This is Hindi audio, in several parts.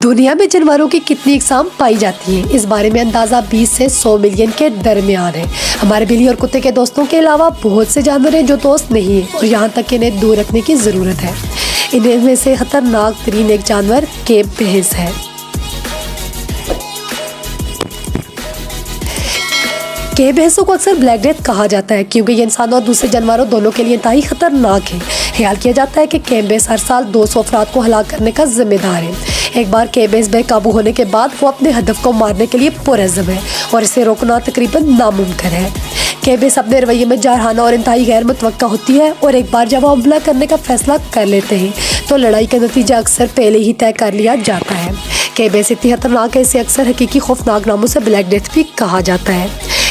दुनिया में जानवरों की कितनी अक़साम पाई जाती हैं, इस बारे में अंदाज़ा 20 से 100 मिलियन के दरमियान है। हमारे बिल्ली और कुत्ते के दोस्तों के अलावा बहुत से जानवर हैं जो दोस्त नहीं हैं और यहाँ तक कि इन्हें दूर रखने की ज़रूरत है। इनमें से खतरनाक तरीन एक जानवर केप भैंस है। केप भैंसों को अक्सर ब्लैक डेथ कहा जाता है क्योंकि ये इंसानों और दूसरे जानवरों दोनों के लिए इंतहाई खतरनाक है। ख्याल किया जाता है कि केप भैंस हर साल 200 अफराद को हलाक करने का जिम्मेदार है। एक बार केप भैंस बेकाबू होने के बाद वो अपने हदफ को मारने के लिए पुरज़्म है और इसे रोकना तकरीबन नामुमकिन है। केप भैंस अपने रवैये में जारहाना और इंतहाई गैर मुतवक्का होती है और एक बार जब वो हमला करने का फैसला कर लेते हैं तो लड़ाई का नतीजा अक्सर पहले ही तय कर लिया जाता है। केप भैंस इतनी खतरनाक है, इसे अक्सर हकीकी खौफनाक नामों से ब्लैक डेथ भी कहा जाता है।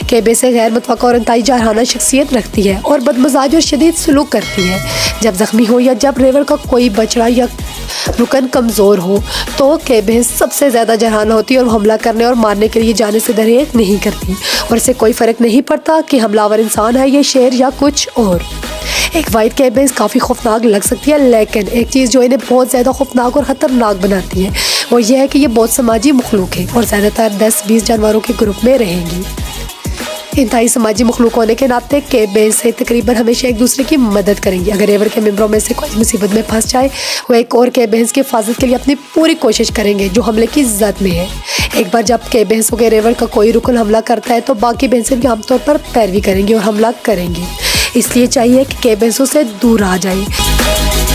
केप भैंस गैर मुतवक्का और इंतहाई जारहाना शख्सियत रखती है और बदमजाज और शदीद सलूक करती है। जब जख्मी हो या जब रेवर का कोई बछड़ा या रुकन कमज़ोर हो तो केप भैंस सबसे ज़्यादा जारहाना होती है और हमला करने और मारने के लिए जाने से दरेज नहीं करती और इसे कोई फ़र्क नहीं पड़ता कि हमलावर इंसान है या शेर या कुछ और। एक वाइट केप भैंस काफ़ी खौफनाक लग सकती है, लेकिन एक चीज़ जो इन्हें बहुत ज़्यादा खौफनाक और ख़तरनाक बनाती है वो ये है कि ये बहुत समाजी मखलूक है और ज़्यादातर 10-20 जानवरों के ग्रुप में रहेंगी। इंतहाई समाजी मखलूक होने के नाते केप भैंस से तकरीबन हमेशा एक दूसरे की मदद करेंगी। अगर रेवर के मेंबरों में से कोई मुसीबत में फंस जाए वो एक और केप भैंस की हिफाजत के लिए अपनी पूरी कोशिश करेंगे जो हमले की जद में है। एक बार जब केप भैंसों के रेवर का कोई रुकन हमला करता है तो बाकी भैंसें भी आमतौर पर पैरवी करेंगी और हमला करेंगी। इसलिए चाहिए कि केप भैंसों से दूर आ जाए।